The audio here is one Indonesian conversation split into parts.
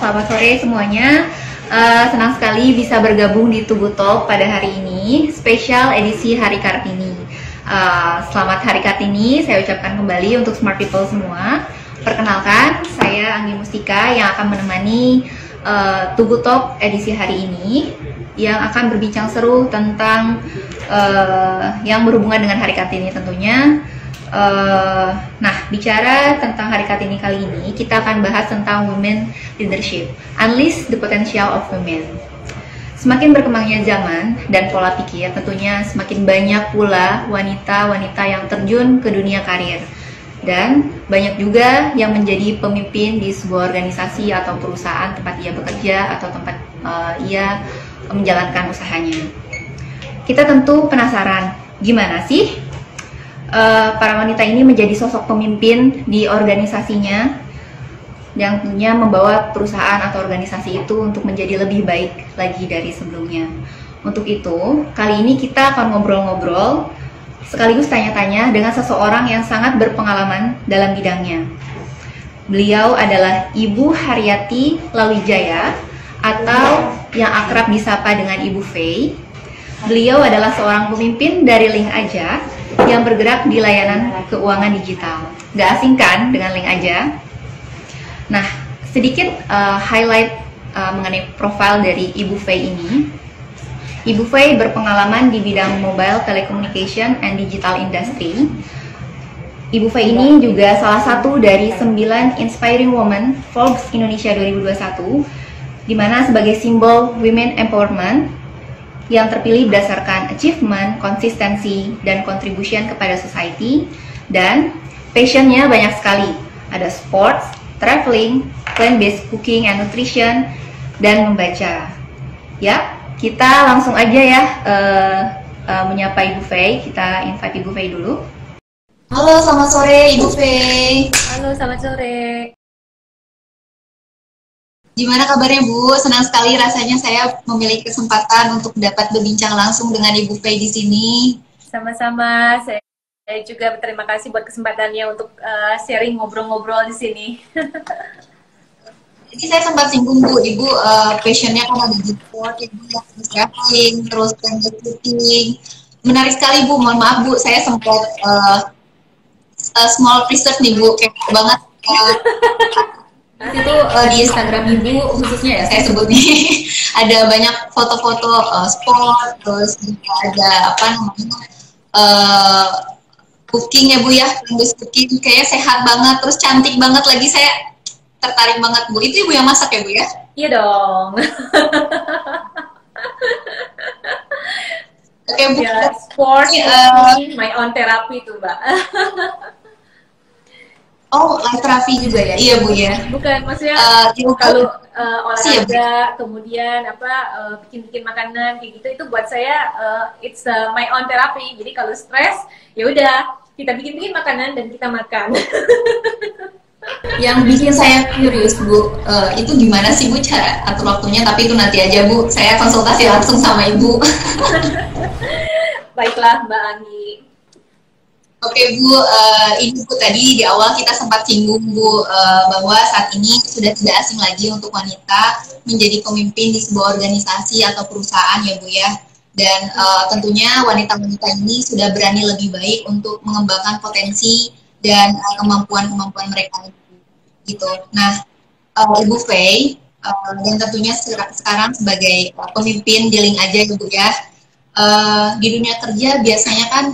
selamat sore semuanya. Senang sekali bisa bergabung di Tugu Talk pada hari ini, spesial edisi Hari Kartini. Selamat Hari Kartini, saya ucapkan kembali untuk smart people semua. Perkenalkan, saya Anggi Mustika yang akan menemani Tugu Talk edisi hari ini, yang akan berbincang seru tentang yang berhubungan dengan Hari Kartini tentunya. Nah, bicara tentang Hari Kartini kali ini, kita akan bahas tentang women leadership, unleash the potential of women. Semakin berkembangnya zaman dan pola pikir, tentunya semakin banyak pula wanita-wanita yang terjun ke dunia karir. Dan banyak juga yang menjadi pemimpin di sebuah organisasi atau perusahaan tempat ia bekerja atau tempat ia menjalankan usahanya. Kita tentu penasaran, gimana sih para wanita ini menjadi sosok pemimpin di organisasinya yang tentunya membawa perusahaan atau organisasi itu untuk menjadi lebih baik lagi dari sebelumnya. Untuk itu, kali ini kita akan ngobrol-ngobrol sekaligus tanya-tanya dengan seseorang yang sangat berpengalaman dalam bidangnya. Beliau adalah Ibu Haryati Lawijaya atau yang akrab disapa dengan Ibu Faye. Beliau adalah seorang pemimpin dari Link Aja yang bergerak di layanan keuangan digital. Gak asing kan dengan Link Aja? Nah, sedikit highlight mengenai profil dari Ibu Faye ini. Ibu Faye berpengalaman di bidang mobile telecommunication and digital industry. Ibu Faye ini juga salah satu dari 9 Inspiring Women Forbes Indonesia 2021, di mana sebagai simbol women empowerment yang terpilih berdasarkan achievement, konsistensi, dan contribution kepada society. Dan passionnya banyak sekali. Ada sports, traveling, plant-based cooking and nutrition, dan membaca. Ya, kita langsung aja ya menyapa Ibu Faye. Kita invite Ibu Faye dulu. Halo, selamat sore Ibu Faye. Halo, selamat sore. Gimana kabarnya Bu? Senang sekali rasanya saya memiliki kesempatan untuk dapat berbincang langsung dengan Ibu Faye di sini. Sama-sama, saya juga berterima kasih buat kesempatannya untuk sharing ngobrol-ngobrol di sini. Jadi saya sempat singgung Bu, Ibu passionnya kan ada di sport, Ibu yang traveling, terus cooking. Menarik sekali Bu, mohon maaf Bu, saya sempat small research nih Bu, kayak banget. Itu di Instagram Ibu khususnya ya saya sebut nih ada banyak foto-foto sport, terus juga ada apa namanya cooking ya Bu ya, terus cooking kayaknya sehat banget, terus cantik banget lagi, saya tertarik banget Bu. Itu Ibu yang masak ya Bu ya? Iya dong. Oke Bu. Ya, sport, my own therapy tuh Mbak. Oh, live terapi juga ya? Iya Bu ya. Bukan, maksudnya kalau olahraga, kemudian bikin-bikin makanan kayak gitu, itu buat saya it's my own therapy. Jadi kalau stres, ya udah kita bikin-bikin makanan dan kita makan. Yang bikin saya curious Bu, itu gimana sih Bu cara atur waktunya? Tapi itu nanti aja Bu, saya konsultasi langsung sama Ibu. Baiklah Mbak Anggi. Oke Bu, ini Bu tadi di awal kita sempat singgung Bu bahwa saat ini sudah tidak asing lagi untuk wanita menjadi pemimpin di sebuah organisasi atau perusahaan ya Bu ya. Dan tentunya wanita-wanita ini sudah berani lebih baik untuk mengembangkan potensi dan kemampuan-kemampuan mereka gitu. Nah, Ibu Faye dan tentunya sekarang sebagai pemimpin di Link Aja ya Bu ya. Di dunia kerja biasanya kan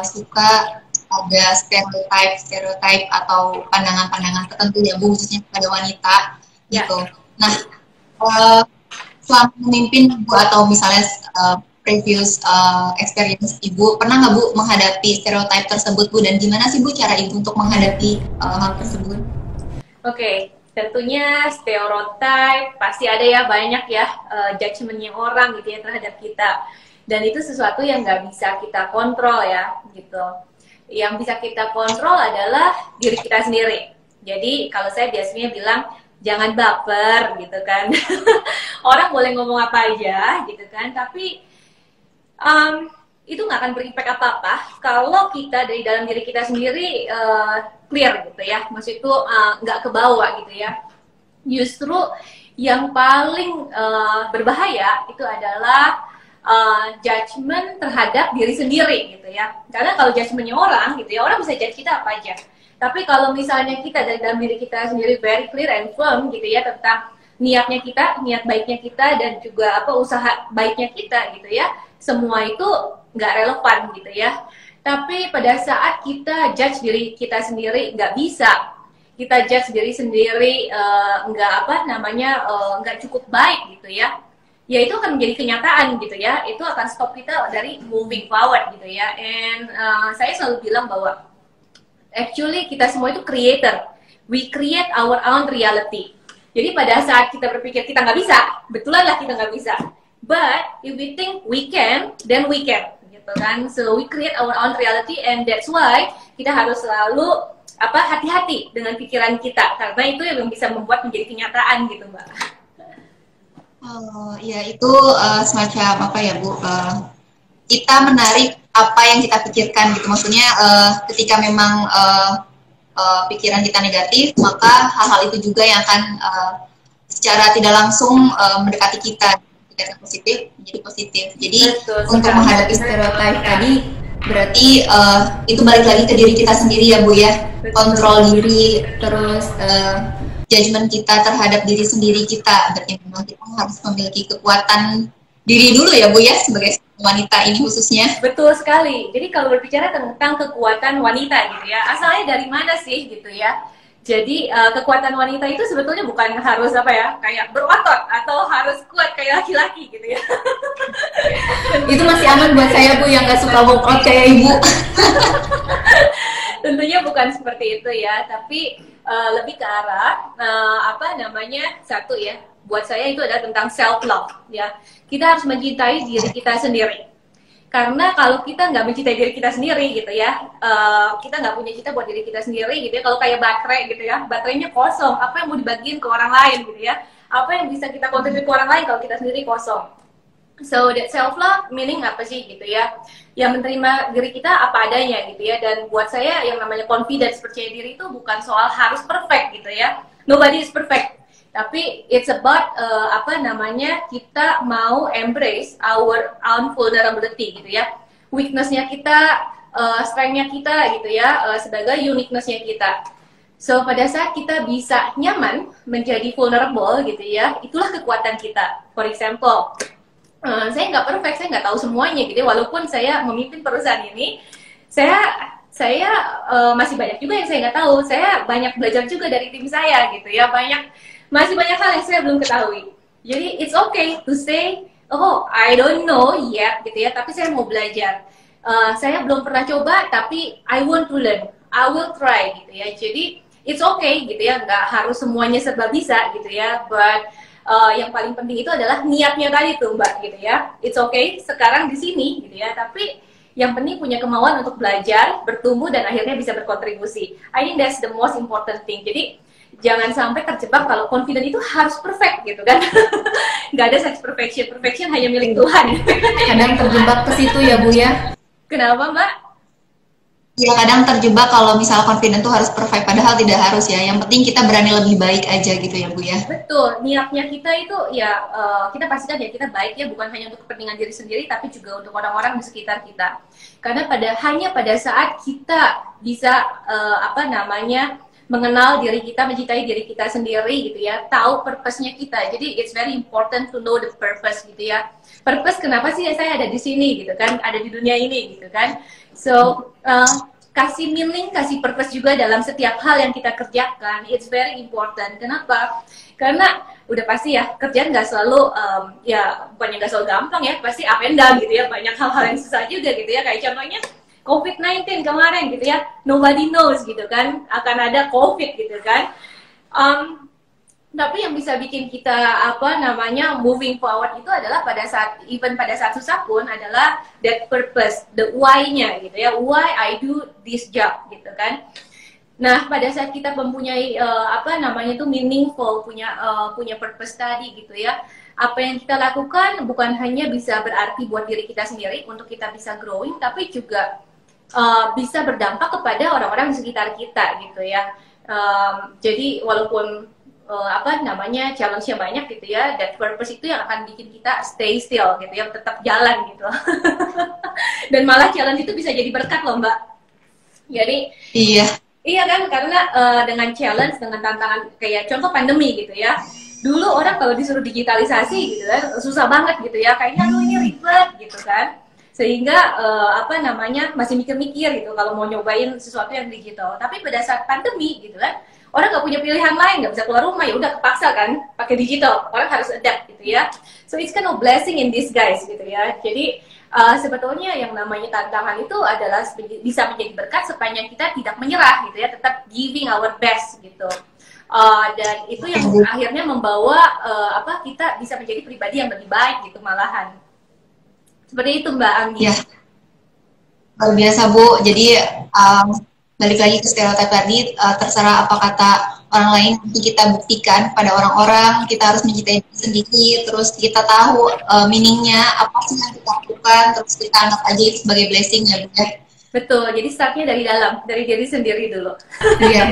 suka ada stereotype atau pandangan-pandangan tertentu ya Bu, khususnya kepada wanita gitu. Nah, selama memimpin Bu atau misalnya previous experience Ibu, pernah nggak Bu menghadapi stereotype tersebut Bu, dan gimana sih Bu cara Ibu untuk menghadapi hal tersebut? Oke, tentunya stereotype pasti ada ya, banyak ya judgementnya orang gitu ya terhadap kita, dan itu sesuatu yang nggak bisa kita kontrol ya gitu. Yang bisa kita kontrol adalah diri kita sendiri. Jadi kalau saya biasanya bilang jangan baper gitu kan. Orang boleh ngomong apa aja gitu kan, tapi itu nggak akan berimpact apa-apa kalau kita dari dalam diri kita sendiri clear gitu ya. Maksud itu nggak ke bawah gitu ya. Justru yang paling berbahaya itu adalah judgment terhadap diri sendiri gitu ya. Karena kalau judgmentnya orang gitu ya, orang bisa judge kita apa aja. Tapi kalau misalnya kita dari dalam diri kita sendiri very clear and firm gitu ya tentang niatnya kita, niat baiknya kita, dan juga apa usaha baiknya kita gitu ya, semua itu nggak relevan gitu ya. Tapi pada saat kita judge diri kita sendiri nggak bisa, kita judge diri sendiri nggak apa namanya nggak cukup baik gitu ya, ya itu akan menjadi kenyataan gitu ya, itu akan stop kita dari moving forward gitu ya. And saya selalu bilang bahwa actually kita semua itu creator, we create our own reality. Jadi pada saat kita berpikir kita nggak bisa, betulan lah kita nggak bisa. But if we think we can, then we can, gitu kan? So we create our own reality, and that's why kita harus selalu apa hati-hati dengan pikiran kita, karena itu yang bisa membuat menjadi kenyataan gitu, Mbak. Oh, ya itu semacam apa ya Bu? Kita menarik apa yang kita pikirkan gitu. Maksudnya ketika memang pikiran kita negatif, maka hal-hal itu juga yang akan secara tidak langsung mendekati kita. Ketika positif menjadi positif. Jadi betul, untuk menghadapi stereotip tadi berarti itu balik lagi ke diri kita sendiri ya Bu ya. Betul. Kontrol diri, terus judgment kita terhadap diri sendiri kita. Berarti memang kita harus memiliki kekuatan diri dulu ya Bu ya, sebagai wanita ini khususnya. Betul sekali. Jadi kalau berbicara tentang kekuatan wanita gitu ya, asalnya dari mana sih gitu ya. Jadi kekuatan wanita itu sebetulnya bukan harus apa ya, kayak berotot atau harus kuat kayak laki-laki gitu ya. Itu masih aman buat saya Bu yang nggak suka workout kayak Ibu. Tentunya bukan seperti itu ya, tapi lebih ke arah apa namanya, satu ya, buat saya itu adalah tentang self love ya. Kita harus mencintai diri kita sendiri. Karena kalau kita nggak mencintai diri kita sendiri gitu ya, kita nggak punya cinta buat diri kita sendiri gitu ya. Kalau kayak baterai gitu ya, baterainya kosong, apa yang mau dibagiin ke orang lain gitu ya? Apa yang bisa kita kontribusi ke orang lain kalau kita sendiri kosong? So that self love meaning apa sih gitu ya? Yang menerima diri kita apa adanya gitu ya. Dan buat saya yang namanya confidence, percaya diri itu bukan soal harus perfect gitu ya. Nobody is perfect. Tapi it's about apa namanya, kita mau embrace our own vulnerability gitu ya, weaknessnya kita, strengthnya kita gitu ya, sebagai uniquenessnya kita. So pada saat kita bisa nyaman menjadi vulnerable gitu ya, itulah kekuatan kita. For example, saya nggak perfect, saya nggak tahu semuanya gitu ya, walaupun saya memimpin perusahaan ini, saya masih banyak juga yang saya nggak tahu. Saya banyak belajar juga dari tim saya gitu ya, masih banyak hal yang saya belum ketahui. Jadi it's okay to say, oh I don't know yet gitu ya, tapi saya mau belajar. Saya belum pernah coba, tapi I want to learn, I will try gitu ya. Jadi it's okay gitu ya, nggak harus semuanya serba bisa gitu ya. But yang paling penting itu adalah niatnya tadi tuh Mbak gitu ya. It's okay sekarang di sini gitu ya, tapi yang penting punya kemauan untuk belajar, bertumbuh, dan akhirnya bisa berkontribusi. I think that's the most important thing. Jadi jangan sampai terjebak kalau confident itu harus perfect gitu kan. Nggak ada such perfection, perfection hanya milik Tuhan. Kadang terjebak ke situ ya Bu ya. Kenapa Mbak? Ya kadang terjebak kalau misalnya confident itu harus perfect, padahal tidak harus ya. Yang penting kita berani lebih baik aja gitu ya Bu ya. Betul, niatnya kita itu ya kita pastikan ya kita baik ya, bukan hanya untuk kepentingan diri sendiri, tapi juga untuk orang-orang di sekitar kita. Karena hanya pada saat kita bisa apa namanya, mengenal diri kita, mencintai diri kita sendiri gitu ya, tahu purpose-nya kita. Jadi it's very important to know the purpose gitu ya. Purpose kenapa sih saya ada di sini gitu kan, ada di dunia ini gitu kan. So kasih meaning, kasih purpose juga dalam setiap hal yang kita kerjakan. It's very important. Kenapa? Karena udah pasti ya, kerjaan nggak selalu ya bukannya nggak selalu gampang ya, pasti up and down gitu ya, banyak hal-hal yang susah juga gitu ya. Kayak contohnya COVID-19 kemarin gitu ya, nobody knows gitu kan, akan ada COVID gitu kan. Tapi yang bisa bikin kita apa namanya moving forward itu adalah pada saat susah pun adalah that purpose, the why-nya gitu ya, why I do this job gitu kan. Nah pada saat kita mempunyai apa namanya itu meaningful, punya purpose tadi gitu ya, apa yang kita lakukan bukan hanya bisa berarti buat diri kita sendiri untuk kita bisa growing, tapi juga bisa berdampak kepada orang-orang di sekitar kita gitu ya. Jadi walaupun apa namanya challenge-nya banyak gitu ya, that purpose itu yang akan bikin kita stay still gitu ya, tetap jalan gitu. Dan malah challenge itu bisa jadi berkat loh Mbak. Jadi Iya. iya kan, karena dengan challenge, dengan tantangan kayak contoh pandemi gitu ya. Dulu orang kalau disuruh digitalisasi gitu kan, susah banget gitu ya, kayaknya aduh ini ribet gitu kan. Sehingga apa namanya masih mikir-mikir gitu kalau mau nyobain sesuatu yang digital. Tapi pada saat pandemi gitu kan, orang nggak punya pilihan lain, nggak bisa keluar rumah, ya udah kepaksa kan pakai digital. Orang harus adapt gitu ya. So it's kind of blessing in disguise gitu ya. Jadi sebetulnya yang namanya tantangan itu adalah bisa menjadi berkat sepanjang kita tidak menyerah gitu ya, tetap giving our best gitu. Dan itu yang akhirnya membawa apa kita bisa menjadi pribadi yang lebih baik gitu malahan. Seperti itu Mbak Anggi. Ya, luar biasa Bu. Jadi balik lagi ke stereotip tadi, terserah apa kata orang lain, nanti kita buktikan pada orang-orang, kita harus mencintai diri sendiri, terus kita tahu meaningnya apa sih yang kita lakukan, terus kita anggap aja itu sebagai blessing ya Bu. Betul, jadi startnya dari dalam, dari diri sendiri dulu. Iya,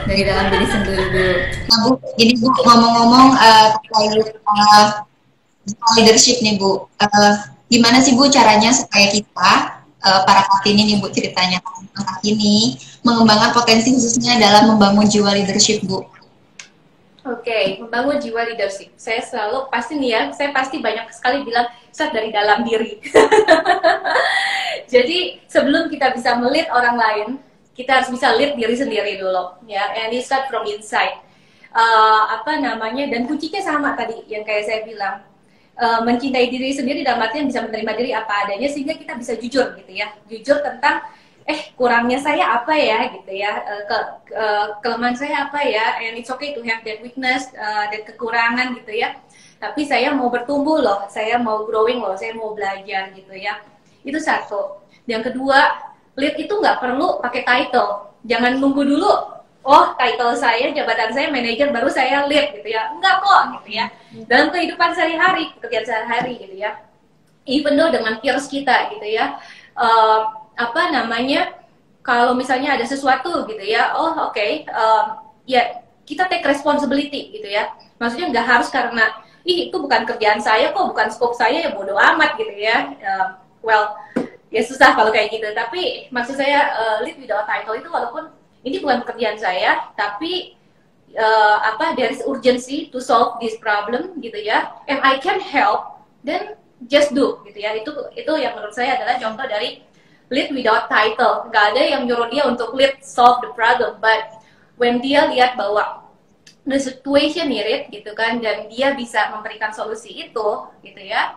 dari dalam diri sendiri dulu. Nah Bu, jadi Bu ngomong-ngomong terkait leadership nih Bu, gimana sih Bu caranya supaya kita para Kartini nih Bu, ceritanya tentang Kartini mengembangkan potensi khususnya dalam membangun jiwa leadership Bu? Oke, membangun jiwa leadership. Saya selalu pasti nih ya, saya pasti banyak sekali bilang start dari dalam diri. Jadi sebelum kita bisa melihat orang lain, kita harus bisa lead diri sendiri dulu, ya. And it start from inside. Apa namanya? Dan kuncinya sama tadi yang kayak saya bilang. Mencintai diri sendiri dalam artian bisa menerima diri apa adanya sehingga kita bisa jujur gitu ya, jujur tentang kurangnya saya apa ya gitu ya, kelemahan saya apa ya, and it's okay to have that weakness, that kekurangan gitu ya, tapi saya mau bertumbuh loh, saya mau growing loh, saya mau belajar gitu ya. Itu satu. Yang kedua, lead itu nggak perlu pakai title, jangan nunggu dulu oh title saya, jabatan saya manajer baru saya lead gitu ya, enggak kok gitu ya. Dalam kehidupan sehari-hari, pekerjaan sehari-hari gitu ya, even though dengan peers kita gitu ya, apa namanya, kalau misalnya ada sesuatu gitu ya, oh oke, ya kita take responsibility gitu ya, maksudnya nggak harus karena itu bukan kerjaan saya kok, bukan scope saya, ya bodo amat gitu ya. Well, ya susah kalau kayak gitu, tapi maksud saya lead without title itu walaupun ini bukan pekerjaan saya, tapi apa, there is urgency to solve this problem gitu ya, and I can help, then just do gitu ya. Itu yang menurut saya adalah contoh dari lead without title. Gak ada yang nyuruh dia untuk lead solve the problem, but when dia lihat bahwa the situation needed gitu kan, dan dia bisa memberikan solusi itu gitu ya,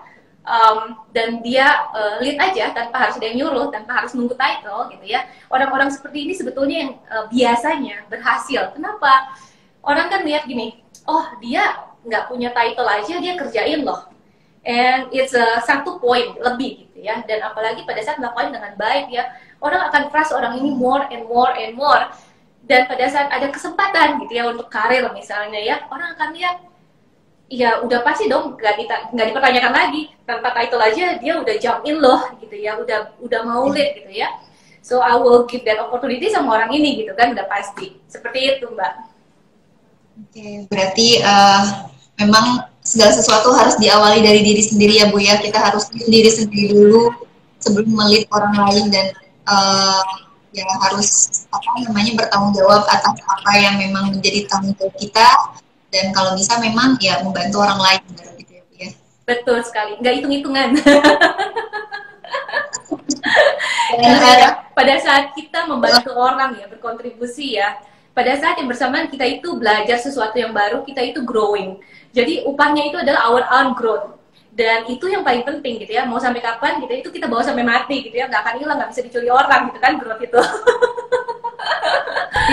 dan dia lead aja tanpa harus ada yang nyuruh, tanpa harus nunggu title gitu ya. Orang-orang seperti ini sebetulnya yang biasanya berhasil. Kenapa? Orang kan lihat gini, oh dia nggak punya title aja dia kerjain loh, and it's satu poin lebih gitu ya. Dan apalagi pada saat melakukan dengan baik ya, orang akan trust orang ini more and more and more. Dan pada saat ada kesempatan gitu ya untuk karir misalnya ya, orang akan lihat, ya udah pasti dong, nggak dipertanyakan lagi, tanpa title aja dia udah jump in loh gitu ya, udah mau lead gitu ya. So I will give that opportunity sama orang ini gitu kan, udah pasti. Seperti itu Mbak. Oke, berarti memang segala sesuatu harus diawali dari diri sendiri ya Bu ya. Kita harus diri sendiri dulu sebelum melihat orang lain, dan ya harus apa namanya bertanggung jawab atas apa yang memang menjadi tanggung jawab kita. Dan kalau bisa memang ya membantu orang lain gitu ya Bu ya. Betul sekali, nggak hitung-hitungan. Dan pada saat kita membantu orang ya, berkontribusi ya, pada saat yang bersamaan kita itu belajar sesuatu yang baru, kita itu growing. Jadi upahnya itu adalah our own growth. Dan itu yang paling penting gitu ya, mau sampai kapan gitu, itu kita bawa sampai mati gitu ya, nggak akan hilang, nggak bisa dicuri orang gitu kan, growth itu.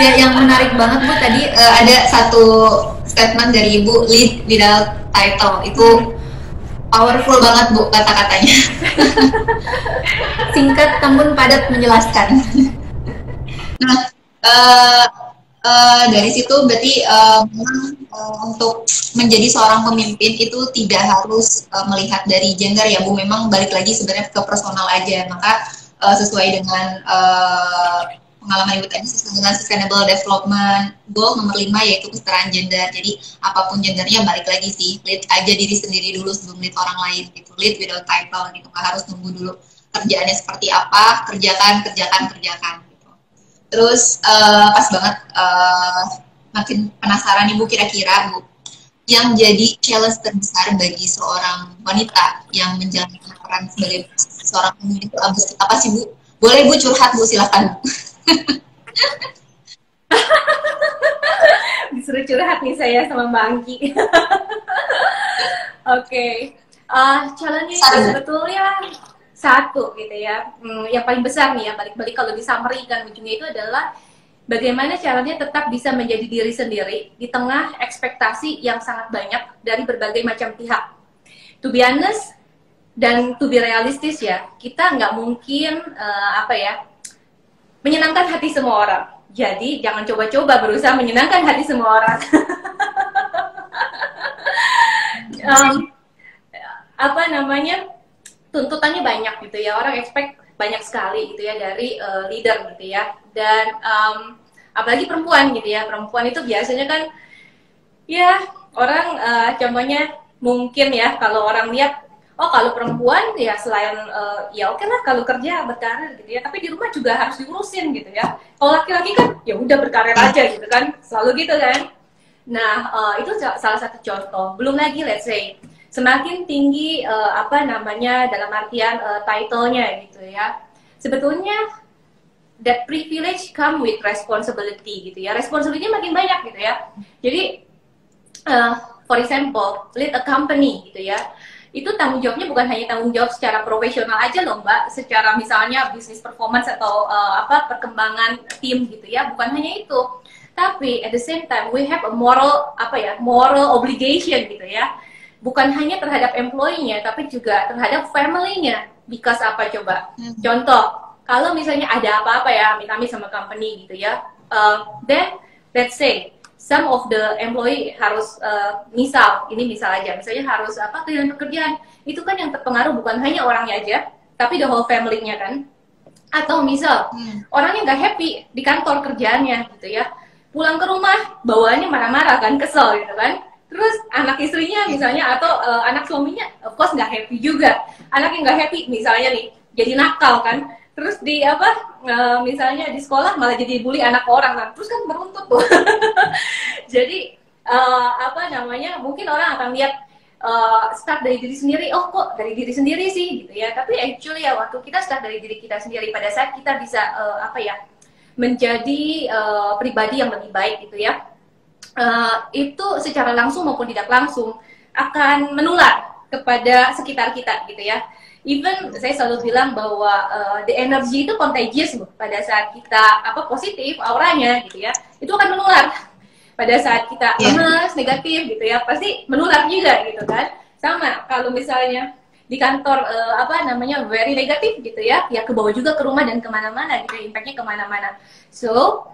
Ya, yang menarik banget Bu tadi ada satu statement dari Ibu, lead without title, itu powerful banget Bu kata-katanya. Singkat namun padat menjelaskan. Nah, dari situ berarti memang untuk menjadi seorang pemimpin itu tidak harus melihat dari gender ya Bu, memang balik lagi sebenarnya ke personal aja. Maka sesuai dengan pengalaman Ibu tadi sesuai dengan Sustainable Development Goal nomor 5 yaitu kesetaraan gender. Jadi apapun gendernya balik lagi sih, lead aja diri sendiri dulu sebelum lead orang lain gitu. Lead without title gitu, nggak harus nunggu dulu kerjaannya seperti apa, kerjakan gitu. Terus pas banget, makin penasaran Ibu kira-kira Bu, yang jadi challenge terbesar bagi seorang wanita yang menjalankan peran sebagai seorang pemimpin itu apa sih Bu? Boleh Bu curhat Bu, silahkan. Disuruh curhat nih saya sama Mbak Angki. Oke. Challenge itu sebetulnya satu gitu ya. Yang paling besar nih ya, balik-balik kalau disamerikan ujungnya itu adalah bagaimana caranya tetap bisa menjadi diri sendiri di tengah ekspektasi yang sangat banyak dari berbagai macam pihak. To be honest dan to be realistis ya, kita nggak mungkin menyenangkan hati semua orang. Jadi jangan coba-coba berusaha menyenangkan hati semua orang. Tuntutannya banyak gitu ya, orang expect banyak sekali gitu ya dari leader gitu ya. Dan apalagi perempuan gitu ya, perempuan itu biasanya kan ya orang contohnya mungkin ya kalau orang lihat, oh kalau perempuan ya selain ya oke lah kalau kerja berkarir gitu ya, tapi di rumah juga harus diurusin gitu ya. Kalau laki-laki kan ya udah berkarir aja gitu kan, selalu gitu kan. Nah itu salah satu contoh. Belum lagi let's say semakin tinggi dalam artian title-nya gitu ya. Sebetulnya that privilege come with responsibility gitu ya. Responsibility makin banyak gitu ya. Jadi for example, lead a company gitu ya. Itu tanggung jawabnya bukan hanya tanggung jawab secara profesional aja loh Mbak, secara misalnya business performance atau perkembangan tim gitu ya, bukan hanya itu. Tapi at the same time we have a moral obligation gitu ya. Bukan hanya terhadap employee-nya tapi juga terhadap family-nya. Because apa coba? Contoh, kalau misalnya ada apa-apa ya, amit-amit sama company gitu ya, then let's say some of the employee harus misalnya harus kehilangan pekerjaan, itu kan yang terpengaruh bukan hanya orangnya aja, tapi the whole family-nya kan. Atau misal orangnya nggak happy di kantor kerjaannya gitu ya, pulang ke rumah bawaannya marah-marah kan, kesel gitu kan. Terus anak istrinya misalnya atau anak suaminya of course nggak happy juga. Anak yang nggak happy misalnya nih jadi nakal kan. Terus di misalnya di sekolah malah jadi bully anak orang kan. Terus kan meruntut tuh. Jadi mungkin orang akan lihat start dari diri sendiri. Oh kok dari diri sendiri sih gitu ya. Tapi actually ya waktu kita start dari diri kita sendiri, pada saat kita bisa menjadi pribadi yang lebih baik gitu ya. Itu secara langsung maupun tidak langsung akan menular kepada sekitar kita gitu ya. Even saya selalu bilang bahwa the energy itu contagious loh. Pada saat kita positif auranya gitu ya, itu akan menular. Pada saat kita lemas, negatif gitu ya, pasti menular juga gitu kan. Sama kalau misalnya di kantor very negatif gitu ya, ya ke bawah juga ke rumah dan kemana-mana gitu, impactnya kemana-mana. So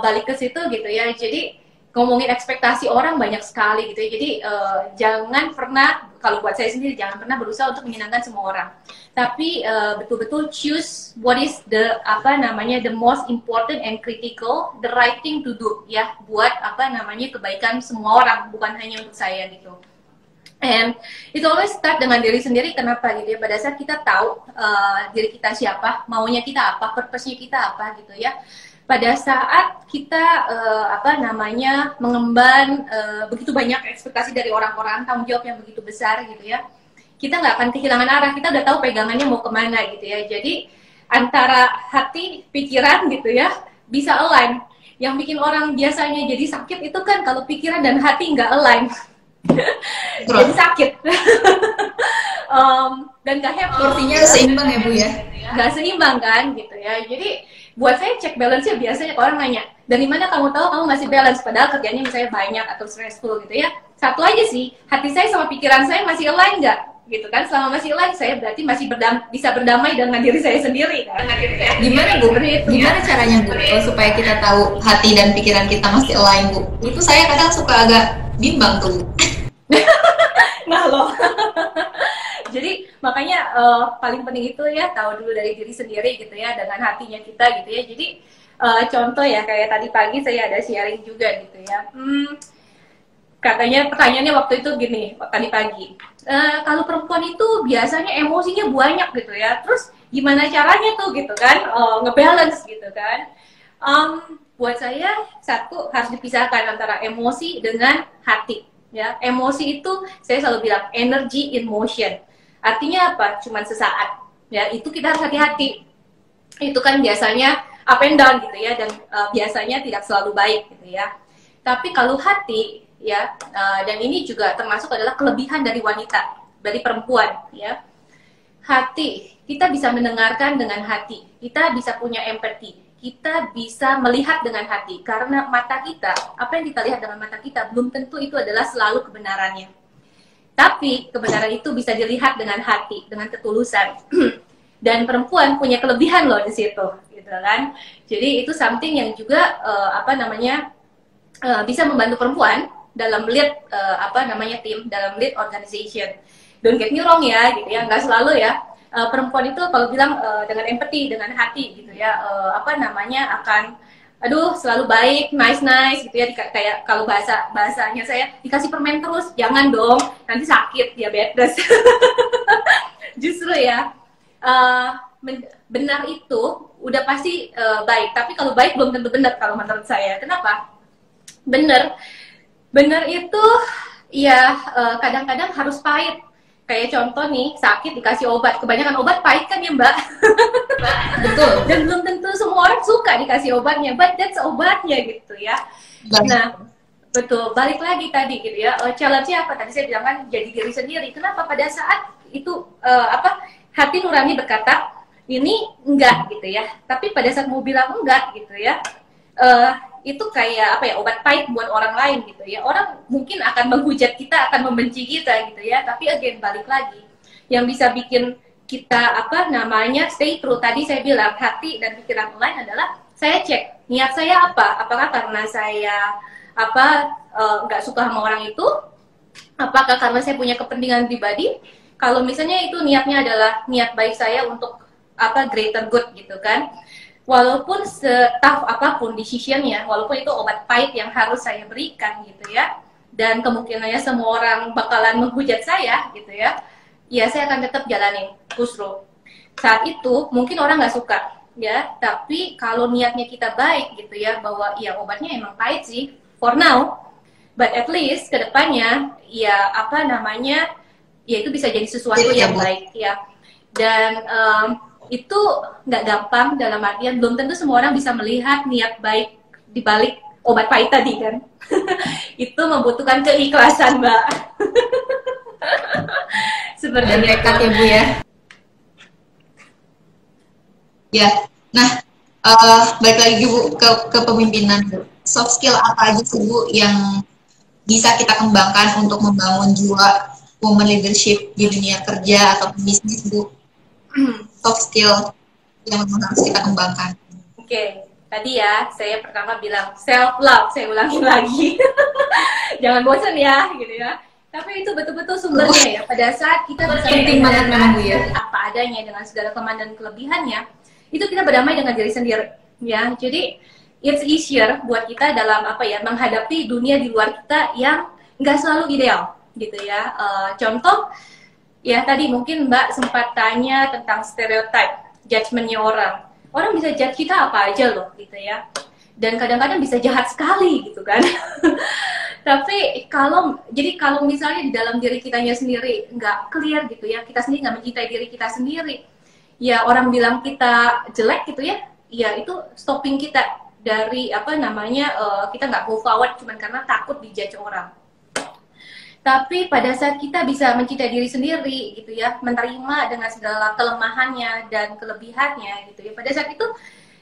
balik ke situ gitu ya. Jadi ngomongin ekspektasi orang banyak sekali gitu ya. Jadi jangan pernah, kalau buat saya sendiri jangan pernah berusaha untuk menyenangkan semua orang. Tapi betul-betul choose what is the the most important and critical, the right thing to do ya, buat kebaikan semua orang, bukan hanya untuk saya gitu. And it always start dengan diri sendiri. Kenapa gitu ya? Pada saat kita tahu diri kita siapa, maunya kita apa, purpose-nya kita apa gitu ya. Pada saat kita mengemban begitu banyak ekspektasi dari orang-orang, tanggung jawab yang begitu besar gitu ya, kita nggak akan kehilangan arah. Kita udah tahu pegangannya mau kemana gitu ya. Jadi antara hati, pikiran gitu ya bisa align. Yang bikin orang biasanya jadi sakit itu kan kalau pikiran dan hati nggak align. Jadi sakit. Dan nggak happy. Porsinya seimbang ya Bu ya? Nggak seimbang kan gitu ya. Jadi buat saya cek balance-nya biasanya orang nanya, dari mana kamu tahu kamu masih balance? Padahal kerjanya misalnya banyak atau stressful gitu ya. Satu aja sih, hati saya sama pikiran saya masih align nggak? Gitu kan, selama masih align saya berarti masih bisa berdamai dengan diri saya sendiri kan? Gimana Bu? Gimana caranya Bu supaya kita tahu hati dan pikiran kita masih align Bu? Itu saya kadang suka agak bimbang tuh. Nah loh. Jadi makanya paling penting itu ya tahu dulu dari diri sendiri gitu ya, dengan hatinya kita gitu ya. Jadi contoh ya, kayak tadi pagi saya ada sharing juga gitu ya. Katanya pertanyaannya waktu itu gini, tadi pagi. Kalau perempuan itu biasanya emosinya banyak gitu ya. Terus gimana caranya tuh gitu kan, ngebalance gitu kan. Buat saya satu harus dipisahkan antara emosi dengan hati. Ya, emosi itu saya selalu bilang energy in motion. Artinya apa? Cuman sesaat. Ya, itu kita harus hati-hati. Itu kan biasanya up and down gitu ya, dan biasanya tidak selalu baik gitu ya. Tapi kalau hati ya, dan ini juga termasuk adalah kelebihan dari wanita, dari perempuan ya. Hati, kita bisa mendengarkan dengan hati, kita bisa punya empati, kita bisa melihat dengan hati, karena mata kita, apa yang kita lihat dengan mata kita belum tentu itu adalah selalu kebenarannya. Tapi kebenaran itu bisa dilihat dengan hati, dengan ketulusan. Dan perempuan punya kelebihan loh di situ, gitu kan. Jadi itu something yang juga bisa membantu perempuan dalam lead tim, dalam lead organization. Don't get me wrong ya, gitu ya, nggak selalu ya. Perempuan itu kalau bilang dengan empati, dengan hati, gitu ya, akan selalu baik, nice gitu ya, kayak kalau bahasanya saya dikasih permen terus, jangan dong, nanti sakit diabetes. Justru ya, benar itu udah pasti baik, tapi kalau baik belum tentu benar kalau menurut saya. Kenapa? Benar itu ya kadang-kadang harus pahit. Kayak contoh nih, sakit dikasih obat, kebanyakan obat pahit kan ya Mbak? Betul. Dan belum tentu semua orang suka dikasih obatnya, but that's obatnya gitu ya. Nah, betul, balik lagi tadi gitu ya, challenge-nya apa? Tadi saya bilang kan jadi diri sendiri. Kenapa pada saat itu hati nurani berkata ini enggak gitu ya, tapi pada saat mau bilang enggak gitu ya, itu kayak obat pahit buat orang lain gitu ya. Orang mungkin akan menghujat kita, akan membenci kita gitu ya, tapi again balik lagi, yang bisa bikin kita stay true, tadi saya bilang hati dan pikiran lain adalah saya cek niat saya apa, apakah karena saya nggak suka sama orang itu, apakah karena saya punya kepentingan pribadi. Kalau misalnya itu niatnya adalah niat baik saya untuk greater good gitu kan, walaupun setaf apapun decisionnya, walaupun itu obat pahit yang harus saya berikan gitu ya, dan kemungkinannya semua orang bakalan menghujat saya gitu ya, ya saya akan tetap jalanin kusro. Saat itu mungkin orang nggak suka ya, tapi kalau niatnya kita baik gitu ya, bahwa ya obatnya emang pahit sih for now, but at least kedepannya ya ya itu bisa jadi sesuatu yang baik ya. Dan itu nggak gampang, dalam artian belum tentu semua orang bisa melihat niat baik di balik obat pahit tadi kan. Itu membutuhkan keikhlasan Mbak. Seperti nekat ya Bu ya. Ya, nah balik lagi Bu ke pemimpinan Bu. Soft skill apa aja sih Bu yang bisa kita kembangkan untuk membangun jiwa woman leadership di dunia kerja atau bisnis Bu? Soft skill yang harus kita kembangkan. Oke, tadi ya saya pertama bilang self love, saya ulangin lagi. Jangan bosan ya, gitu ya. Tapi itu betul-betul sumbernya ya. Pada saat kita bisa penting banget memang Bu ya, apa adanya dengan segala kelemahan dan kelebihannya, itu kita berdamai dengan diri sendiri. Ya, jadi it's easier buat kita dalam menghadapi dunia di luar kita yang nggak selalu ideal, gitu ya. Contoh. Ya tadi mungkin Mbak sempat tanya tentang stereotype, judgement-nya orang. Orang bisa judge kita apa aja loh gitu ya. Dan kadang-kadang bisa jahat sekali gitu kan. Tapi kalau misalnya di dalam diri kitanya sendiri nggak clear gitu ya, kita sendiri nggak mencintai diri kita sendiri, ya orang bilang kita jelek gitu ya, ya itu stopping kita dari kita nggak move forward cuman karena takut dijudge orang. Tapi pada saat kita bisa mencintai diri sendiri gitu ya, menerima dengan segala kelemahannya dan kelebihannya gitu ya, pada saat itu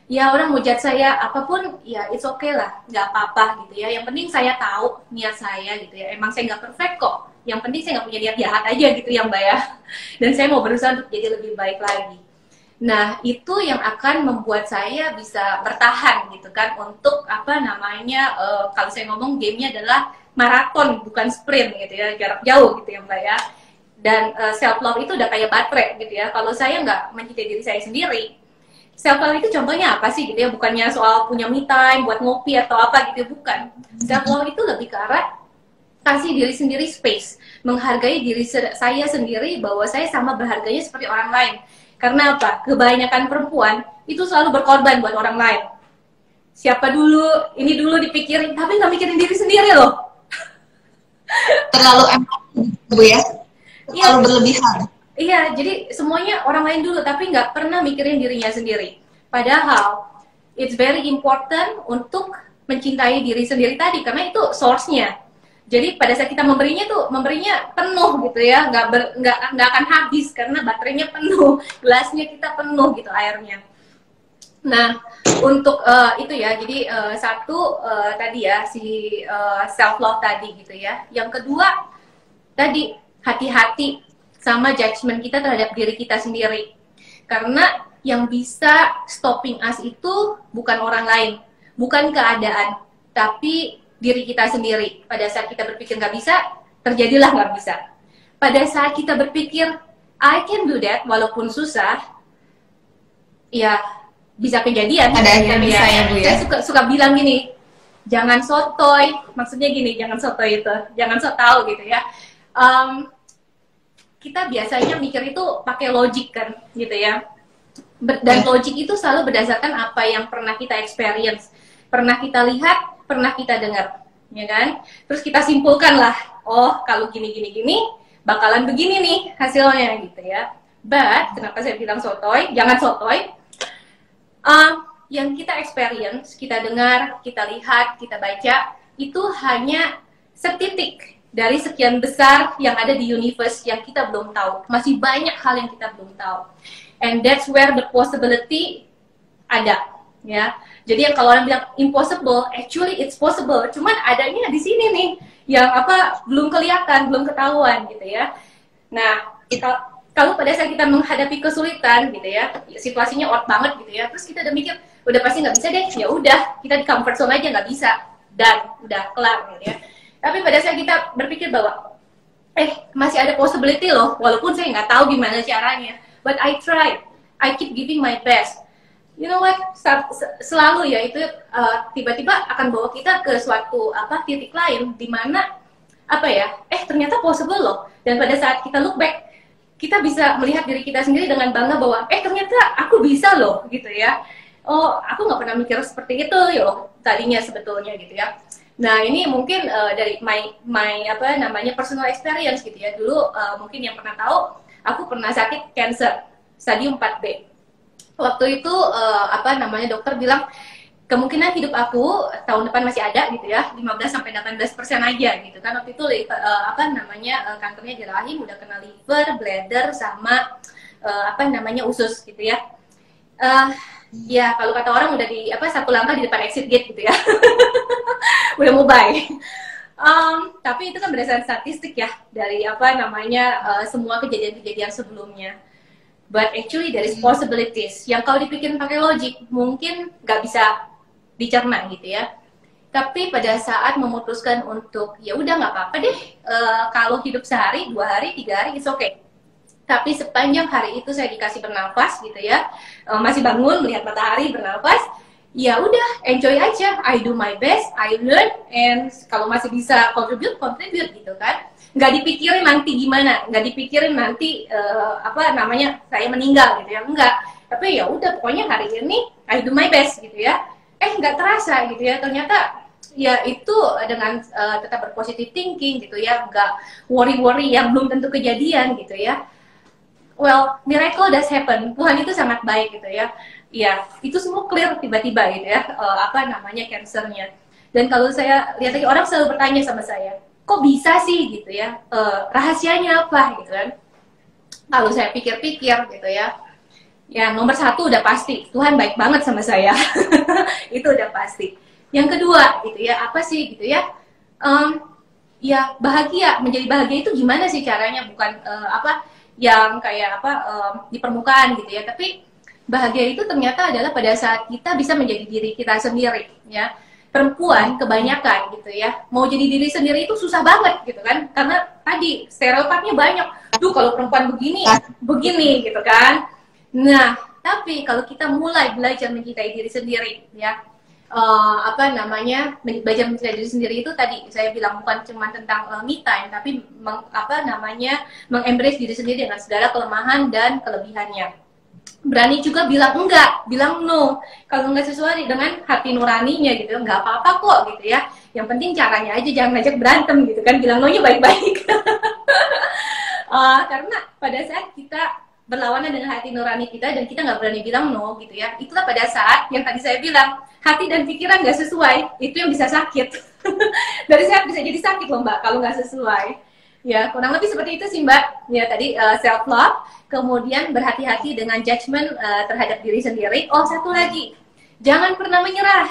ya orang mau judge saya apapun ya it's okay lah, nggak apa-apa gitu ya. Yang penting saya tahu niat saya gitu ya, emang saya nggak perfect kok, yang penting saya nggak punya niat jahat aja gitu ya Mbak ya. Dan saya mau berusaha untuk jadi lebih baik lagi. Nah itu yang akan membuat saya bisa bertahan gitu kan, untuk kalau saya ngomong gamenya adalah maraton bukan sprint gitu ya, jarak jauh gitu ya Mbak ya. Dan self love itu udah kayak baterai gitu ya. Kalau saya nggak mencintai diri saya sendiri, self love itu contohnya apa sih gitu ya? Bukannya soal punya me time buat ngopi atau apa gitu, bukan. Self love itu lebih ke arah kasih diri sendiri space, menghargai diri saya sendiri bahwa saya sama berharganya seperti orang lain. Karena apa? Kebanyakan perempuan itu selalu berkorban buat orang lain. Siapa dulu, ini dulu dipikirin, tapi nggak mikirin diri sendiri loh. Terlalu empati, Bu ya, terlalu berlebihan. Iya, jadi semuanya orang lain dulu, tapi nggak pernah mikirin dirinya sendiri. Padahal, it's very important untuk mencintai diri sendiri tadi, karena itu source-nya. Jadi pada saat kita memberinya penuh gitu ya, nggak akan habis karena baterainya penuh, gelasnya kita penuh gitu airnya. Nah, untuk itu ya, jadi satu tadi ya si self love tadi gitu ya. Yang kedua tadi hati-hati sama judgement kita terhadap diri kita sendiri. Karena yang bisa stopping us itu bukan orang lain, bukan keadaan, tapi diri kita sendiri. Pada saat kita berpikir nggak bisa, terjadilah nggak bisa. Pada saat kita berpikir I can do that walaupun susah, ya bisa kejadian. Ada yang bisa ya Bu ya. Saya suka bilang gini, jangan sotoy. Maksudnya gini, jangan sotoy itu, jangan so tau gitu ya. Kita biasanya mikir itu pakai logik kan, gitu ya. Dan logik itu selalu berdasarkan apa yang pernah kita experience, pernah kita lihat, pernah kita dengar, ya kan? Terus kita simpulkan lah, oh kalau gini bakalan begini nih hasilnya gitu ya. But kenapa saya bilang sotoy? Jangan sotoy. Yang kita experience, kita dengar, kita lihat, kita baca, itu hanya setitik dari sekian besar yang ada di universe yang kita belum tahu. Masih banyak hal yang kita belum tahu. And that's where the possibility ada, ya. Jadi yang kalau orang bilang impossible, actually it's possible. Cuman adanya di sini nih, yang apa belum kelihatan, belum ketahuan gitu ya. Nah, kalau pada saat kita menghadapi kesulitan gitu ya, situasinya out banget gitu ya, terus kita udah mikir, udah pasti nggak bisa deh, ya udah kita di comfort zone aja nggak bisa, dan udah kelar gitu ya. Tapi pada saat kita berpikir bahwa, masih ada possibility loh, walaupun saya nggak tahu gimana caranya, but I try, I keep giving my best. You know what? Selalu ya itu tiba-tiba akan bawa kita ke suatu titik lain di mana ternyata possible loh. Dan pada saat kita look back, kita bisa melihat diri kita sendiri dengan bangga bahwa ternyata aku bisa loh gitu ya. Oh, aku nggak pernah mikir seperti itu ya tadinya sebetulnya gitu ya. Nah, ini mungkin dari my personal experience gitu ya. Dulu mungkin yang pernah tahu, aku pernah sakit cancer stadium 4B. Waktu itu dokter bilang kemungkinan hidup aku tahun depan masih ada gitu ya, 15-18% aja gitu kan. Waktu itu kankernya di rahim, udah kena liver, bladder sama usus gitu ya. Ya kalau kata orang udah di satu langkah di depan exit gate gitu ya. Udah mau bye. Tapi itu kan berdasarkan statistik ya dari semua kejadian-kejadian sebelumnya. But actually there is possibilities yang kalau dipikirin pakai logik mungkin nggak bisa dicerna gitu ya. Tapi pada saat memutuskan untuk ya udah nggak apa-apa deh, kalau hidup sehari, 2 hari, 3 hari, it's okay. Tapi sepanjang hari itu saya dikasih bernafas gitu ya, masih bangun melihat matahari, bernafas, ya udah enjoy aja. I do my best, I learn, and kalau masih bisa contribute gitu kan. Nggak dipikirin nanti gimana, nggak dipikirin nanti saya meninggal gitu ya, enggak. Tapi ya udah pokoknya hari ini I do my best gitu ya. Nggak terasa gitu ya, ternyata ya itu dengan tetap berpositif thinking gitu ya, nggak worry yang belum tentu kejadian gitu ya. Well, miracle does happen. Tuhan itu sangat baik gitu ya. Ya, itu semua clear tiba-tiba gitu ya, cancernya. Dan kalau saya lihat lagi, orang selalu bertanya sama saya, kok bisa sih gitu ya, rahasianya apa gitu kan. Kalau saya pikir-pikir gitu ya, nomor 1 udah pasti Tuhan baik banget sama saya. Itu udah pasti. Yang kedua gitu ya, apa sih gitu ya, ya bahagia, menjadi bahagia itu gimana sih caranya, bukan yang kayak di permukaan gitu ya, tapi bahagia itu ternyata adalah pada saat kita bisa menjadi diri kita sendiri ya. Perempuan kebanyakan gitu ya, mau jadi diri sendiri itu susah banget gitu kan, karena tadi stereotipnya banyak. Duh kalau perempuan begini gitu kan. Nah Tapi kalau kita mulai belajar mencintai diri sendiri, ya, belajar mencintai diri sendiri itu tadi saya bilang bukan cuma tentang me time, tapi mengembrace diri sendiri dengan segala kelemahan dan kelebihannya. Berani juga bilang enggak, bilang no kalau nggak sesuai dengan hati nuraninya gitu, nggak apa-apa kok gitu ya. Yang penting caranya aja, jangan ngajak berantem gitu kan, bilang no nya baik-baik. Karena pada saat kita berlawanan dengan hati nurani kita dan kita nggak berani bilang no gitu ya, itulah pada saat yang tadi saya bilang hati dan pikiran nggak sesuai, itu yang bisa sakit. Dari sehat bisa jadi sakit loh Mbak kalau nggak sesuai. Ya kurang lebih seperti itu sih Mbak. Ya tadi self love, kemudian berhati-hati dengan judgement terhadap diri sendiri. Oh satu lagi, jangan pernah menyerah.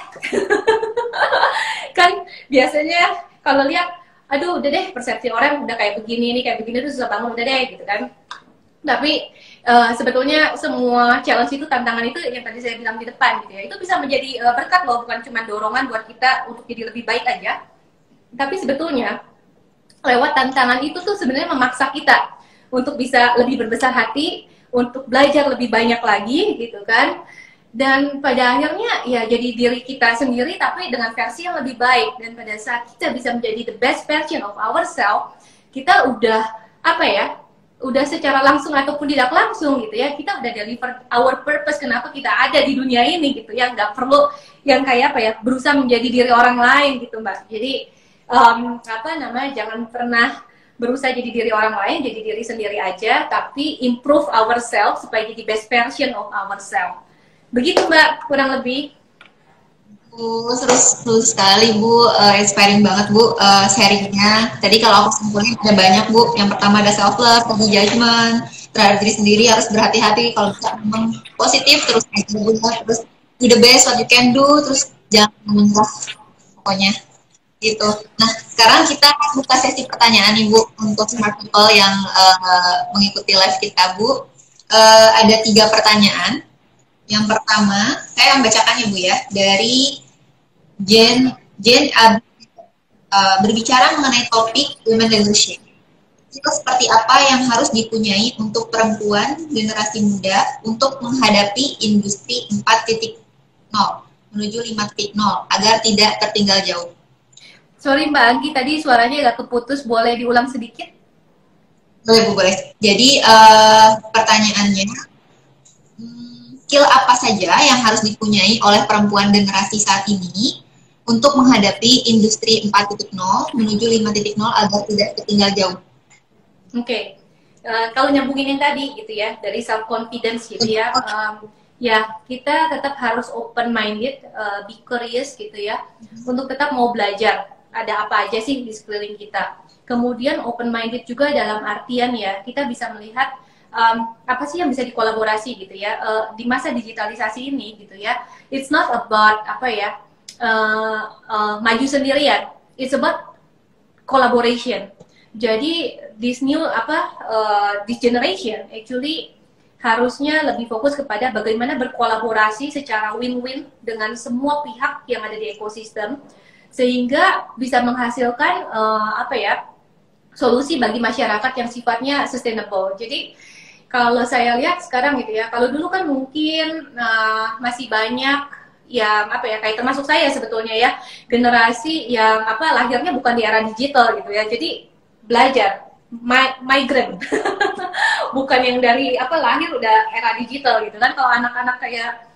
Kan biasanya kalau lihat, aduh udah deh persepsi orang udah kayak begini nih, kayak begini tuh susah banget, udah deh gitu kan. Tapi sebetulnya semua challenge itu, tantangan itu yang tadi saya bilang di depan gitu ya, itu bisa menjadi berkat loh, bukan cuma dorongan buat kita untuk jadi lebih baik aja. Tapi sebetulnya lewat tantangan itu tuh sebenarnya memaksa kita untuk bisa lebih berbesar hati, untuk belajar lebih banyak lagi gitu kan. Dan pada akhirnya ya jadi diri kita sendiri tapi dengan versi yang lebih baik. Dan pada saat kita bisa menjadi the best version of ourselves, kita udah udah secara langsung ataupun tidak langsung gitu ya, kita udah deliver our purpose, kenapa kita ada di dunia ini gitu ya, nggak perlu yang kayak berusaha menjadi diri orang lain gitu Mbak. Jadi jangan pernah berusaha jadi diri orang lain, jadi diri sendiri aja, tapi improve ourselves supaya jadi best version of ourselves. Begitu Mbak, kurang lebih. Seru sekali Bu, inspiring banget Bu sharingnya. Tadi kalau aku simpulin ada banyak Bu. Yang pertama ada self love, tadi judgment terhadap diri sendiri, harus berhati-hati kalau bisa memang positif, terus terus do the best what you can do, terus jangan menyerah pokoknya gitu. Nah sekarang kita buka sesi pertanyaan nih Bu untuk smart people yang mengikuti live kita Bu. Ada 3 pertanyaan. Yang pertama saya akan bacakan ya Bu ya, dari Jen berbicara mengenai topik women leadership. Itu seperti apa yang harus dipunyai untuk perempuan generasi muda untuk menghadapi industri 4.0 menuju 5.0 agar tidak tertinggal jauh? Sorry Mbak Anggi, tadi suaranya agak keputus, boleh diulang sedikit? Boleh Bu, boleh. Jadi pertanyaannya, skill apa saja yang harus dipunyai oleh perempuan generasi saat ini untuk menghadapi industri 4.0 menuju 5.0 agar tidak tertinggal jauh? Oke. Kalau nyambungin yang tadi gitu ya, dari self confidence gitu ya, ya kita tetap harus open minded, be curious gitu ya, untuk tetap mau belajar ada apa aja sih di sekeliling kita. Kemudian open minded juga dalam artian ya kita bisa melihat apa sih yang bisa dikolaborasi gitu ya, di masa digitalisasi ini gitu ya. It's not about maju sendirian, it's about collaboration. Jadi this generation actually harusnya lebih fokus kepada bagaimana berkolaborasi secara win-win dengan semua pihak yang ada di ekosistem, sehingga bisa menghasilkan solusi bagi masyarakat yang sifatnya sustainable. Jadi kalau saya lihat sekarang gitu ya, kalau dulu kan mungkin masih banyak yang kayak termasuk saya sebetulnya ya, generasi yang lahirnya bukan di era digital gitu ya, jadi belajar migrant bukan yang dari lahir udah era digital gitu kan. Kalau anak-anak kayak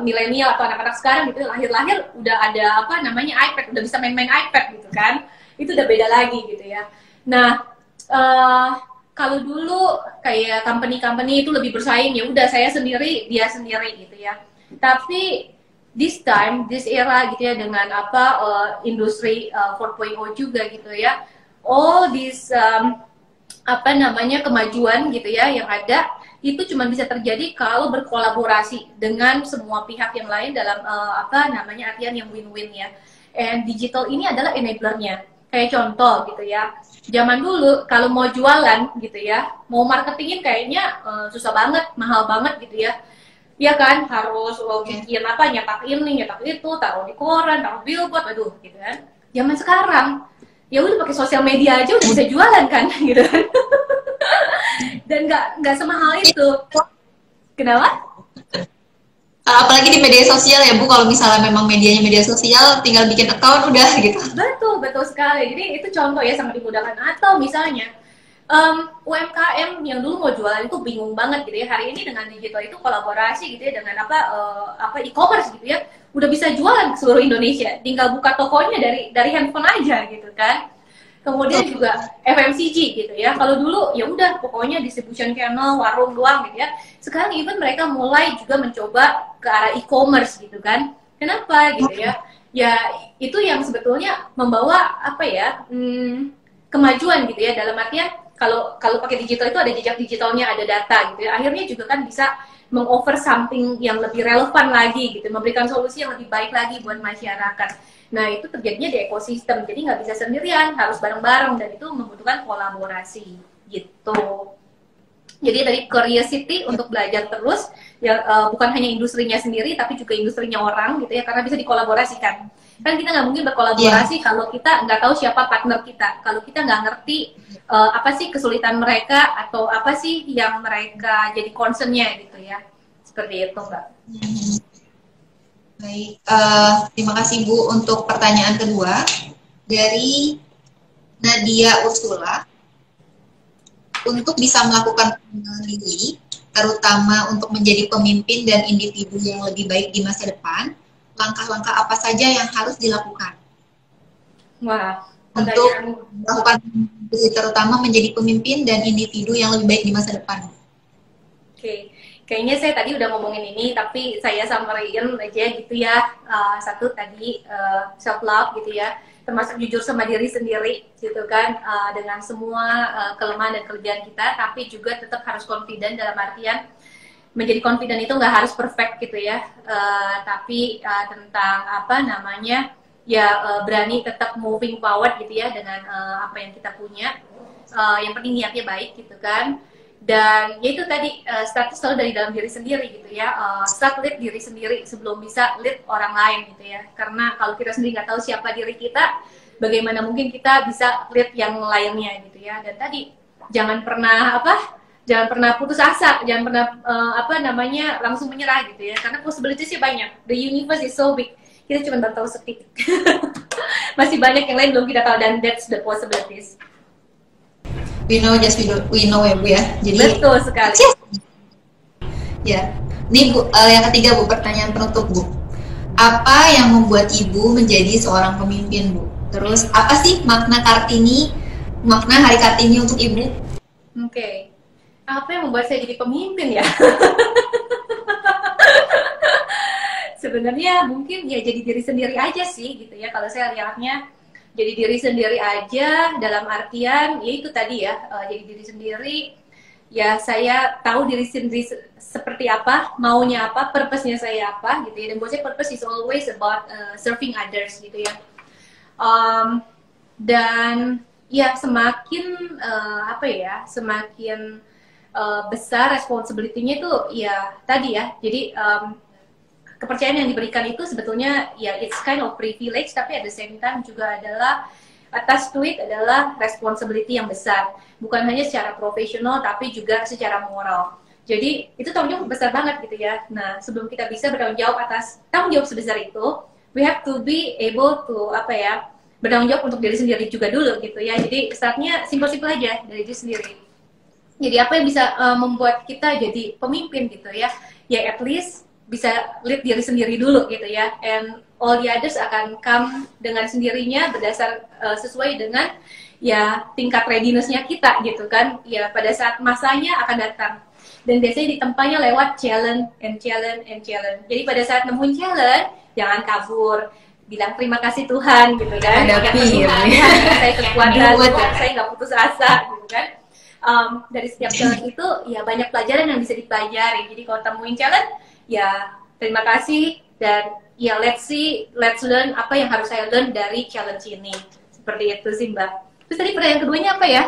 milenial atau anak-anak sekarang gitu lahir-lahir udah ada iPad, udah bisa main-main iPad gitu kan, itu udah beda lagi gitu ya. Nah kalau dulu kayak company itu lebih bersaing, ya udah saya sendiri dia sendiri gitu ya. Tapi this era gitu ya, dengan industri 4.0 juga gitu ya, all this kemajuan gitu ya yang ada, itu cuma bisa terjadi kalau berkolaborasi dengan semua pihak yang lain dalam artian yang win-win ya. And digital ini adalah enablernya. Kayak contoh gitu ya, zaman dulu kalau mau jualan gitu ya, mau marketingin kayaknya susah banget, mahal banget gitu ya. Ya kan, harus bikin nyetak ini, nyetak itu, taruh di koran, taruh billboard, aduh gitu kan. Zaman sekarang ya udah pakai sosial media aja udah bisa jualan kan gitu kan. Dan nggak semahal itu. Kenapa? Apalagi di media sosial ya Bu, kalau misalnya memang medianya media sosial, tinggal bikin account udah gitu. Betul, betul sekali. Jadi itu contoh ya, sangat dimudahkan. Atau misalnya UMKM yang dulu mau jualan itu bingung banget gitu ya. Hari ini dengan digital itu kolaborasi gitu ya dengan apa e-commerce gitu ya. Udah bisa jualan ke seluruh Indonesia. Tinggal buka tokonya dari handphone aja gitu kan. Kemudian juga FMCG gitu ya. Kalau dulu ya udah pokoknya distribution channel, warung doang gitu ya. Sekarang even mereka mulai juga mencoba ke arah e-commerce gitu kan. Kenapa gitu ya? Ya itu yang sebetulnya membawa apa ya? Kemajuan gitu ya, dalam artian kalau pakai digital itu ada jejak digitalnya, ada data gitu ya. Akhirnya juga kan bisa mengoffer something yang lebih relevan lagi gitu, memberikan solusi yang lebih baik lagi buat masyarakat. Nah, itu terjadinya di ekosistem. Jadi nggak bisa sendirian, harus bareng-bareng, dan itu membutuhkan kolaborasi gitu. Jadi dari curiosity untuk belajar terus, ya bukan hanya industrinya sendiri, tapi juga industrinya orang gitu ya, karena bisa dikolaborasikan. Kan kita nggak mungkin berkolaborasi kalau kita nggak tahu siapa partner kita, kalau kita nggak ngerti apa sih kesulitan mereka atau apa sih yang mereka jadi concernnya gitu ya. Seperti itu, Mbak. Baik, terima kasih Bu untuk pertanyaan kedua dari Nadia Ursula. Untuk bisa melakukan pengembangan diri, terutama untuk menjadi pemimpin dan individu yang lebih baik di masa depan, langkah-langkah apa saja yang harus dilakukan? Wah, untuk melakukan diri, terutama menjadi pemimpin dan individu yang lebih baik di masa depan. Oke. Kayaknya saya tadi udah ngomongin ini, tapi saya summary-in aja gitu ya. Satu tadi self love gitu ya, termasuk jujur sama diri sendiri gitu kan, dengan semua kelemahan dan kelebihan kita, tapi juga tetap harus confident, dalam artian menjadi confident itu nggak harus perfect gitu ya, tapi tentang apa namanya ya, berani tetap moving forward gitu ya dengan apa yang kita punya. Yang penting niatnya baik gitu kan. Dan ya itu tadi, start selalu dari dalam diri sendiri gitu ya, start lead diri sendiri sebelum bisa lead orang lain gitu ya, karena kalau kita sendiri nggak tahu siapa diri kita, bagaimana mungkin kita bisa lead yang lainnya gitu ya. Dan tadi jangan pernah putus asa, jangan pernah apa namanya langsung menyerah gitu ya, karena possibilities-nya banyak, the universe is so big, kita cuma baru tahu sedikit. Masih banyak yang lain belum kita tahu, dan that's the possibilities. We know ya Bu ya. Jadi betul sekali. Ya, ini Bu, yang ketiga Bu, pertanyaan penutup Bu. Apa yang membuat Ibu menjadi seorang pemimpin Bu? Terus apa sih makna Hari Kartini untuk Ibu? Oke. Apa yang membuat saya jadi pemimpin ya? Sebenarnya mungkin ya jadi diri sendiri aja sih gitu ya, kalau saya lihatnya. Jadi diri sendiri aja dalam artian ya itu tadi ya, jadi diri sendiri ya, saya tahu diri sendiri seperti apa, maunya apa, purpose-nya saya apa gitu ya. Dan buat saya purpose is always about serving others gitu ya. Dan ya semakin semakin besar responsibility-nya itu ya tadi ya. Jadi kepercayaan yang diberikan itu sebetulnya ya it's kind of privilege, tapi at the same time juga adalah attached to it adalah responsibility yang besar, bukan hanya secara profesional tapi juga secara moral. Jadi itu tanggung jawab besar banget gitu ya. Nah, sebelum kita bisa bertanggung jawab atas tanggung jawab sebesar itu, we have to be able to bertanggung jawab untuk diri sendiri juga dulu gitu ya. Jadi startnya simple-simple aja dari diri sendiri. Jadi apa yang bisa membuat kita jadi pemimpin gitu ya? Ya at least bisa lead diri sendiri dulu gitu ya, and all the others akan come dengan sendirinya berdasar sesuai dengan ya tingkat readiness-nya kita gitu kan ya, pada saat masanya akan datang. Dan biasanya ditempanya lewat challenge and challenge and challenge. Jadi pada saat nemuin challenge, jangan kabur, bilang terima kasih Tuhan gitu kan, hadapi Tuhan, saya kekuatan, saya nggak putus asa gitu kan. Dari setiap challenge itu ya banyak pelajaran yang bisa dipelajari. Jadi kalau temuin challenge ya terima kasih, dan ya let's learn apa yang harus saya learn dari challenge ini. Seperti itu sih Mbak. Terus tadi pertanyaan keduanya apa ya?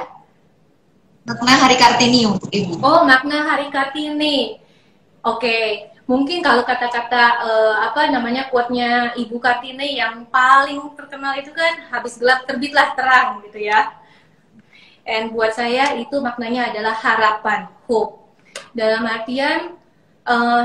Makna Hari Kartini untuk Ibu. Oh, makna Hari Kartini. Oke, mungkin kalau kata-kata quote-nya Ibu Kartini yang paling terkenal itu kan, habis gelap terbitlah terang gitu ya. And buat saya itu maknanya adalah harapan, hope. Dalam artian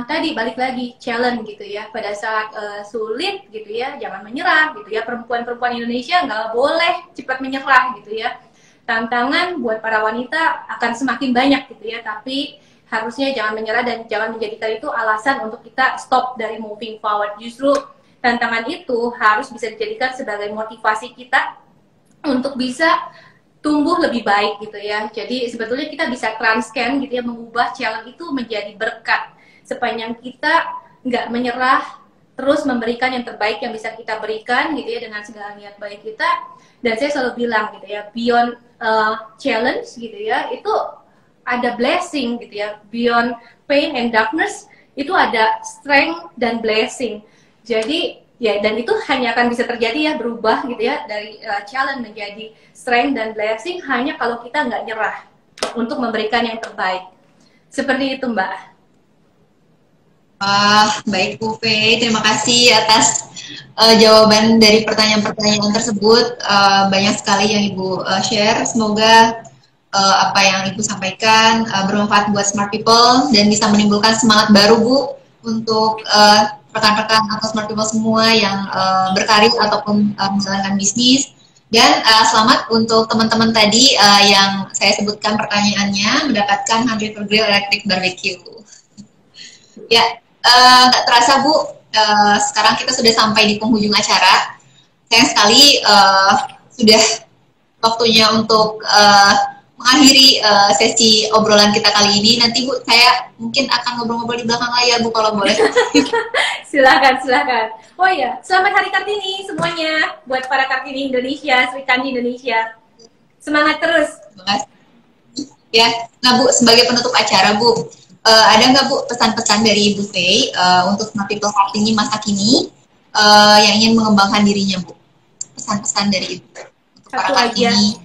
tadi balik lagi challenge gitu ya, pada saat sulit gitu ya, jangan menyerah gitu ya. Perempuan-perempuan Indonesia nggak boleh cepat menyerah gitu ya. Tantangan buat para wanita akan semakin banyak gitu ya, tapi harusnya jangan menyerah dan jangan menjadikan itu alasan untuk kita stop dari moving forward. Justru tantangan itu harus bisa dijadikan sebagai motivasi kita untuk bisa tumbuh lebih baik gitu ya. Jadi sebetulnya kita bisa transcan gitu ya, mengubah challenge itu menjadi berkat. Sepanjang kita nggak menyerah, terus memberikan yang terbaik yang bisa kita berikan gitu ya, dengan segala niat baik kita. Dan saya selalu bilang gitu ya, beyond challenge gitu ya, itu ada blessing gitu ya. Beyond pain and darkness, itu ada strength dan blessing. Jadi ya, dan itu hanya akan bisa terjadi ya, berubah gitu ya, dari challenge menjadi strength dan blessing hanya kalau kita nggak nyerah untuk memberikan yang terbaik. Seperti itu, Mbak. Baik Bu Fei, terima kasih atas jawaban dari pertanyaan-pertanyaan tersebut. Banyak sekali yang Ibu share. Semoga apa yang Ibu sampaikan bermanfaat buat smart people dan bisa menimbulkan semangat baru Bu untuk rekan-rekan atau smart people semua yang berkarir ataupun menjalankan bisnis. Dan selamat untuk teman-teman tadi yang saya sebutkan pertanyaannya mendapatkan Hamburger Grill Electric Barbecue. Ya, nggak terasa Bu, sekarang kita sudah sampai di penghujung acara. Sayang sekali sudah waktunya untuk mengakhiri sesi obrolan kita kali ini. Nanti Bu, saya mungkin akan ngobrol-ngobrol di belakang layar Bu, kalau boleh. Silakan, silakan. Oh ya, selamat Hari Kartini semuanya buat para Kartini Indonesia, Sri Kandi Indonesia. Semangat terus. Terima kasih. Ya, nah Bu, sebagai penutup acara Bu, ada nggak Bu pesan-pesan dari Ibu Fei untuk smart people Kartini masa kini yang ingin mengembangkan dirinya Bu? Pesan-pesan dari Ibu untuk para Kartini.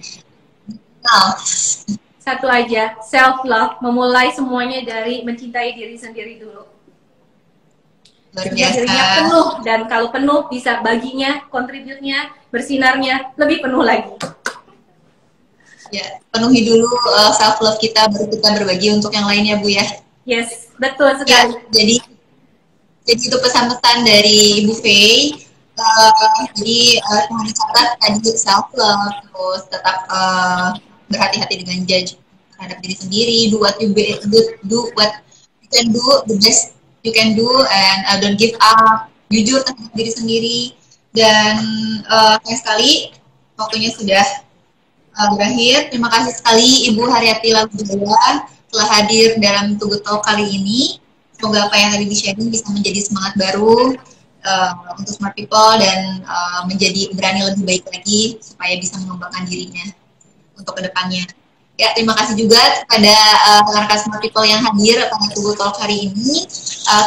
Satu aja, self love, memulai semuanya dari mencintai diri sendiri dulu. Luar biasa. Dirinya penuh, dan kalau penuh bisa baginya, kontributnya, bersinarnya lebih penuh lagi. Ya, penuhi dulu self love kita, baru kita berbagi untuk yang lainnya Bu ya. Yes, betul sekali. Ya, jadi itu pesan-pesan dari Ibu Fei. Jadi jangan dicatat tadi self love, terus tetap berhati-hati dengan judge terhadap diri sendiri. Do what you can do, the best you can do, and don't give up. Jujur terhadap diri sendiri. Dan sayang sekali waktunya sudah berakhir. Terima kasih sekali Ibu Haryati Lagujaya telah hadir dalam Tugu Talk kali ini. Semoga apa yang tadi di-sharing bisa menjadi semangat baru untuk smart people dan menjadi berani lebih baik lagi supaya bisa mengembangkan dirinya untuk kedepannya. Ya, terima kasih juga kepada rekan-rekan smart people yang hadir pada Tugu Talk hari ini.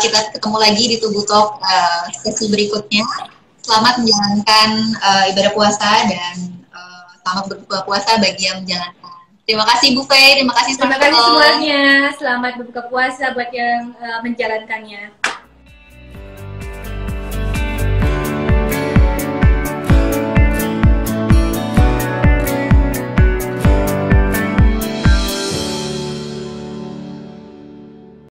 Kita ketemu lagi di Tugu Talk sesi berikutnya. Selamat menjalankan ibadah puasa dan selamat berbuka puasa bagi yang menjalankan. Terima kasih Bu Fei, terima kasih semuanya. Selamat berbuka puasa buat yang menjalankannya.